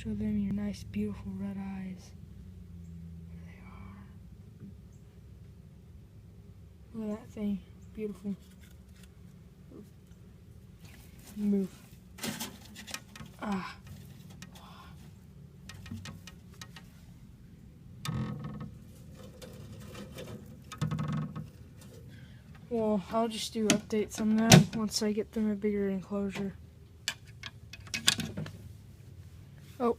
Show them your nice, beautiful red eyes. There they are. Look at that thing. Beautiful. Move. Ah. Well, I'll just do updates on them once I get them a bigger enclosure. Oh.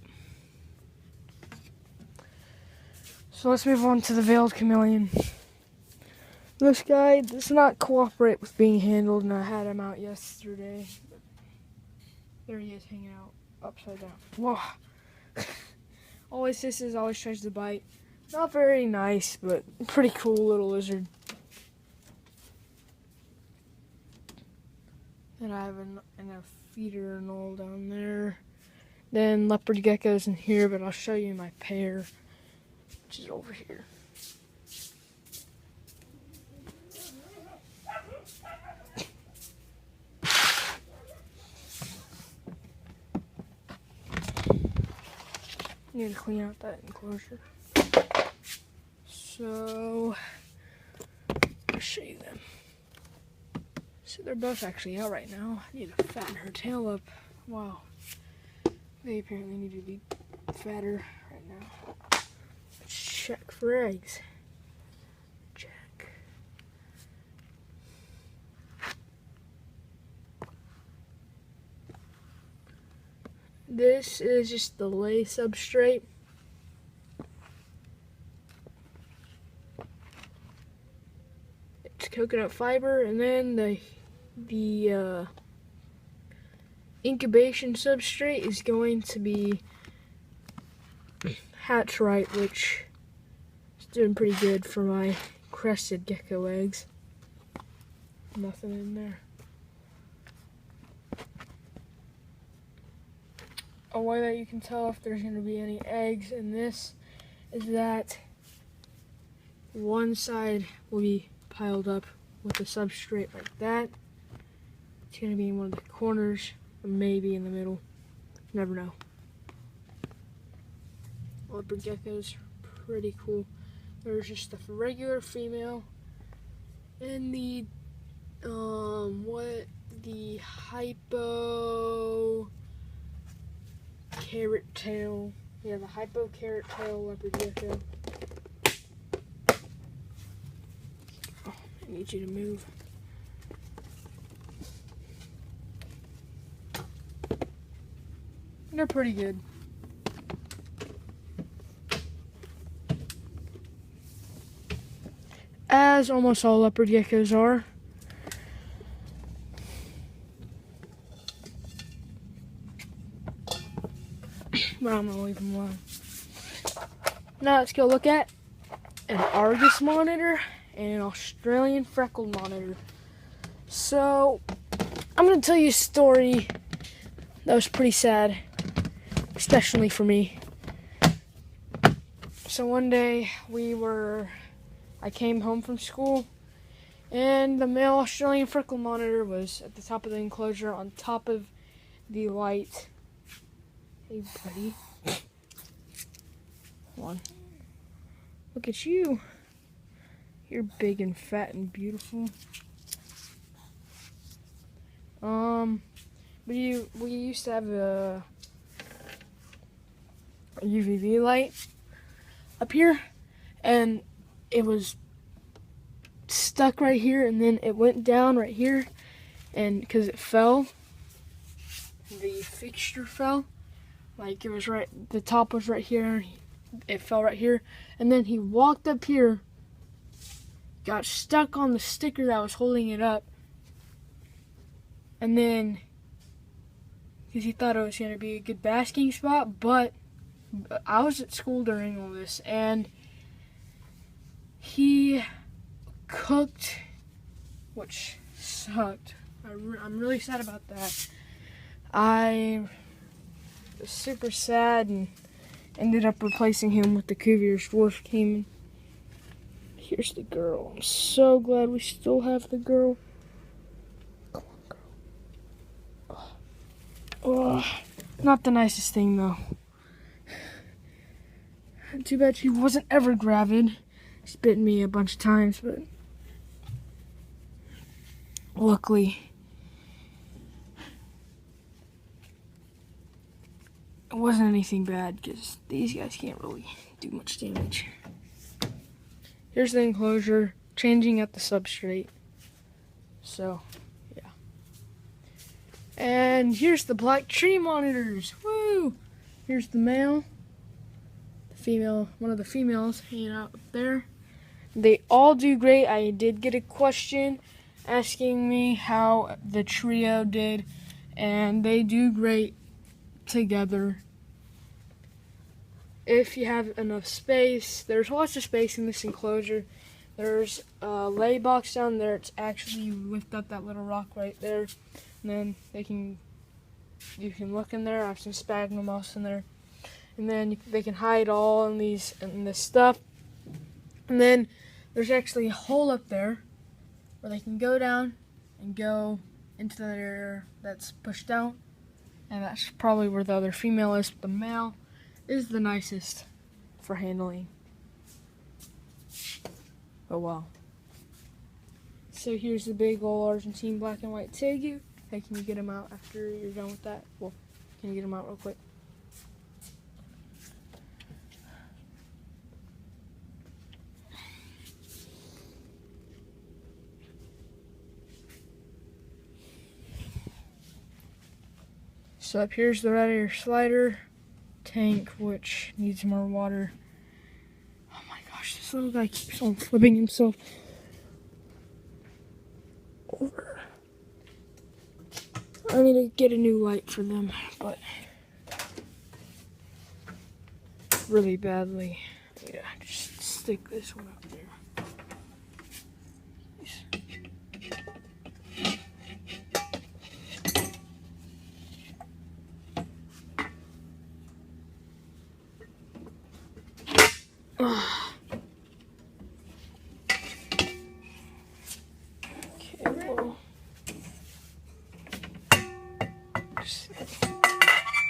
So let's move on to the veiled chameleon. This guy does not cooperate with being handled, and I had him out yesterday. There he is, hanging out upside down. Whoa. Always hisses, always tries to bite. Not very nice, but pretty cool little lizard. And I have a feeder and all down there. Then leopard geckos in here, but I'll show you my pair, which is over here. Need to clean out that enclosure. So, I'll show you them. So they're both actually out right now. I need to fatten her tail up. Wow. They apparently need to be fatter right now. Let's check for eggs. Check. This is just the lay substrate. It's coconut fiber, and then the incubation substrate is going to be hatcherite, which is doing pretty good for my crested gecko eggs. Nothing in there. A way that you can tell if there's going to be any eggs in this is that one side will be piled up with the substrate like that. It's going to be in one of the corners, or maybe in the middle. Never know. Leopard geckos, pretty cool. There's just a regular female and the the hypo carrot tail. Yeah, the hypo carrot tail leopard gecko. Oh, I need you to move. They're pretty good. As almost all leopard geckos are. But I'm gonna leave them alone. Now let's go look at an Argus monitor and an Australian freckled monitor. So I'm gonna tell you a story that was pretty sad, especially for me. So one day I came home from school, and the male Australian freckled monitor was at the top of the enclosure on top of the light. Hey, buddy. Come on. Look at you. You're big and fat and beautiful. We used to have a UVB light up here, and it was stuck right here, and then it went down right here, and because it fell, the fixture fell. Like, it was right, the top was right here, it fell right here, and then he walked up here, got stuck on the sticker that was holding it up, and then, because he thought it was going to be a good basking spot, but I was at school during all this, and he cooked, which sucked. I'm really sad about that. I was super sad and ended up replacing him with the Cuvier's Dwarf Cayman. Here's the girl. I'm so glad we still have the girl. Come on, girl. Oh, not the nicest thing though. Too bad she wasn't ever gravid. She's bitten me a bunch of times, but luckily it wasn't anything bad because these guys can't really do much damage. Here's the enclosure, changing at the substrate. So, yeah. And here's the black tree monitors. Woo! Here's the male, the female, one of the females hanging out up there. They all do great. I did get a question asking me how the trio did, and they do great together. If you have enough space, there's lots of space in this enclosure. There's a lay box down there. It's actually, you lift up that little rock right there, and then you can look in there. I have some sphagnum moss in there, and then they can hide all in this stuff. And then there's actually a hole up there where they can go down and go into that area that's pushed out, and that's probably where the other female is. But the male is the nicest for handling. Oh wow. So here's the big old Argentine black and white tegu. Hey, can you get him out after you're done with that? Well, can you get him out real quick? So up here's the red air slider tank, which needs more water. Oh my gosh, this little guy keeps on flipping himself over. I need to get a new light for them, but really badly. Yeah, just stick this one up there.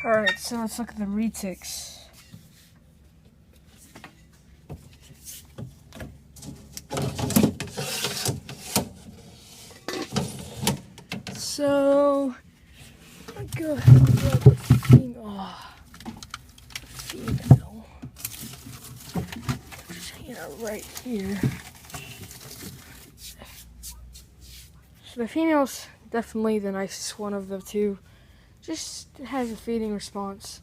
Alright, so let's look at the retics. So, I'll go ahead and grab the female. Just hanging out right here. So the female's definitely the nicest one of the two. Just has a feeding response.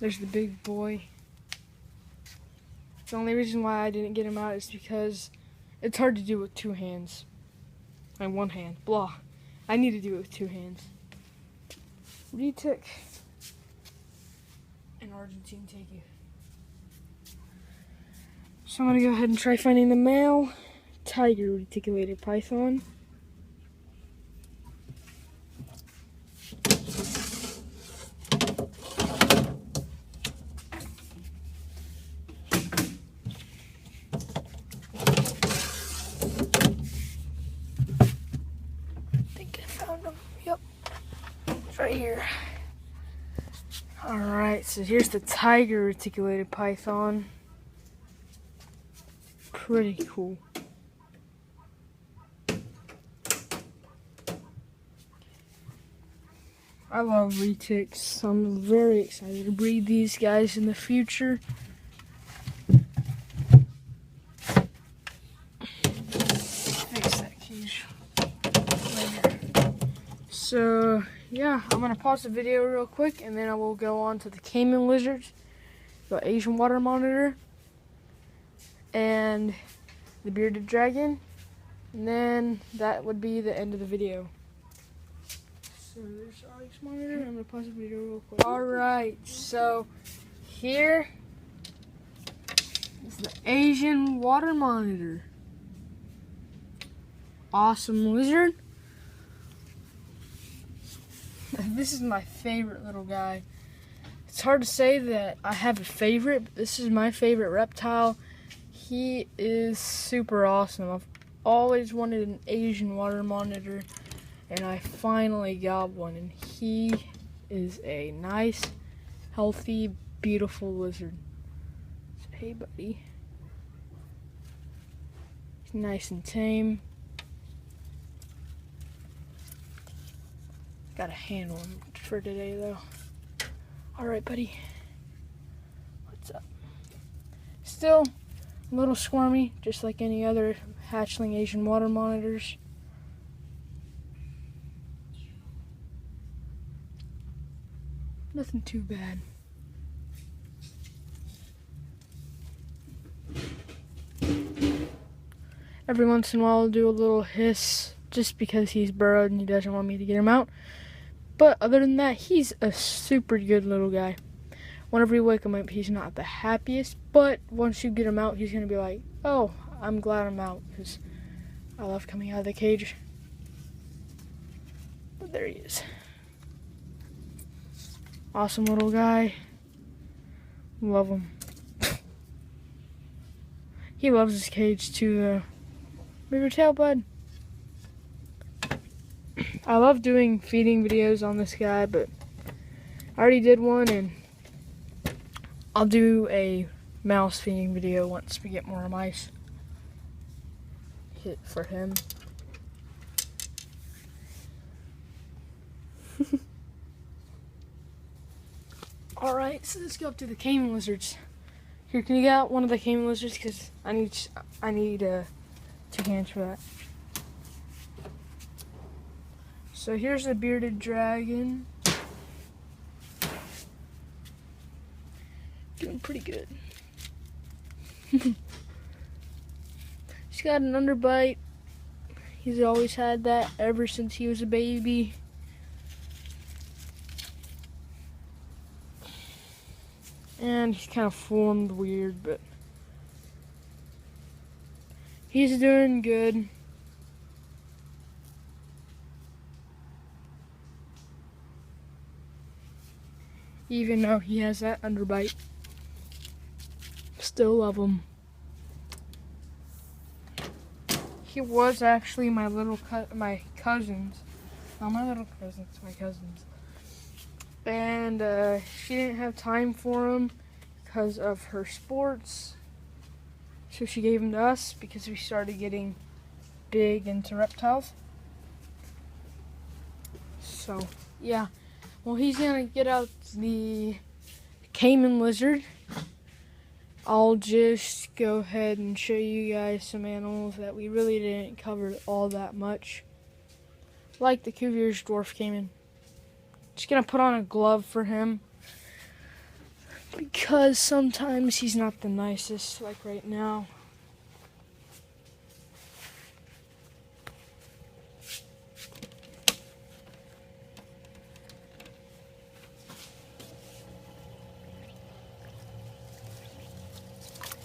There's the big boy. The only reason why I didn't get him out is because it's hard to do with two hands. And one hand. Blah. I need to do it with two hands. Retic and Argentine tegu. So I'm going to go ahead and try finding the male tiger reticulated python. Right here. Alright, so here's the tiger reticulated python. Pretty cool. I love retics. I'm very excited to breed these guys in the future. Fix that cage later. So yeah, I'm going to pause the video real quick and then I will go on to the caiman lizards, the Asian water monitor, and the bearded dragon, and then that would be the end of the video. So there's the Onyx monitor. I'm going to pause the video real quick. Alright, so here is the Asian water monitor. Awesome lizard. This is my favorite little guy. It's hard to say that I have a favorite, but this is my favorite reptile. He is super awesome. I've always wanted an Asian water monitor, and I finally got one. And he is a nice, healthy beautiful lizard. So, hey, buddy. He's nice and tame. Gotta handle him for today, though. Alright, buddy. What's up? Still a little squirmy, just like any other hatchling Asian water monitors. Nothing too bad. Every once in a while I'll do a little hiss just because he's burrowed and he doesn't want me to get him out. But other than that, he's a super good little guy. Whenever you wake him up, he's not the happiest, but once you get him out, he's going to be like, oh, I'm glad I'm out, because I love coming out of the cage. But there he is. Awesome little guy. Love him. He loves his cage too, though. Move your tail, bud. I love doing feeding videos on this guy, but I already did one, and I'll do a mouse feeding video once we get more mice hit for him. Alright, so let's go up to the caiman lizards. Here, can you get out one of the caiman lizards? Because I need 2 hands for that. So here's the bearded dragon. Doing pretty good. He's got an underbite. He's always had that ever since he was a baby. And he's kind of formed weird, but he's doing good. Even though he has that underbite. Still love him. He was actually my my cousin's. Not my little cousins, my cousin's. And she didn't have time for him because of her sports. So she gave him to us because we started getting big into reptiles. So, yeah. Well, he's gonna get out the caiman lizard. I'll just go ahead and show you guys some animals that we really didn't cover all that much. Like the Cuvier's dwarf caiman. Just gonna put on a glove for him because sometimes he's not the nicest, like right now.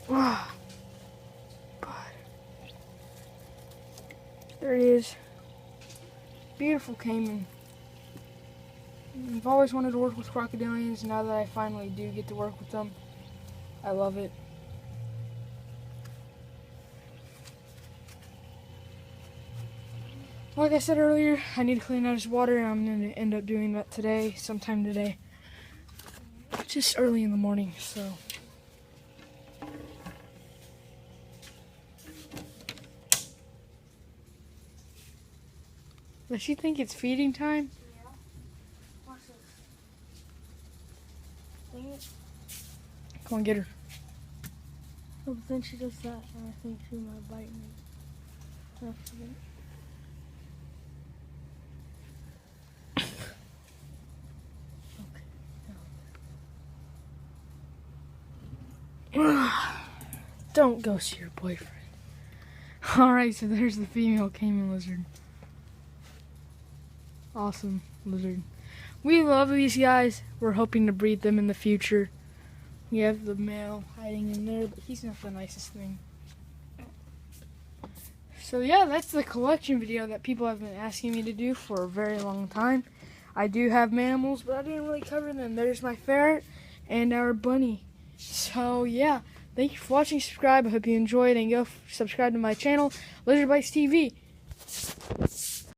But there he is. Beautiful caiman. I've always wanted to work with crocodilians. Now that I finally do get to work with them, I love it. Like I said earlier, I need to clean out his water, and I'm going to end up doing that today, sometime today. Just early in the morning, so. Does she think it's feeding time? Yeah. Watch this. Dang it. Come on, get her. Oh, but then she does that, and I think she might bite me. That's Okay. Don't go see your boyfriend. Alright, so there's the female caiman lizard. Awesome lizard. We love these guys. We're hoping to breed them in the future. We have the male hiding in there, but he's not the nicest thing. So yeah, that's the collection video that people have been asking me to do for a very long time. I do have mammals, but I didn't really cover them. There's my ferret and our bunny. So yeah, thank you for watching. Subscribe. I hope you enjoyed, and go subscribe to my channel, Lizard Bites TV.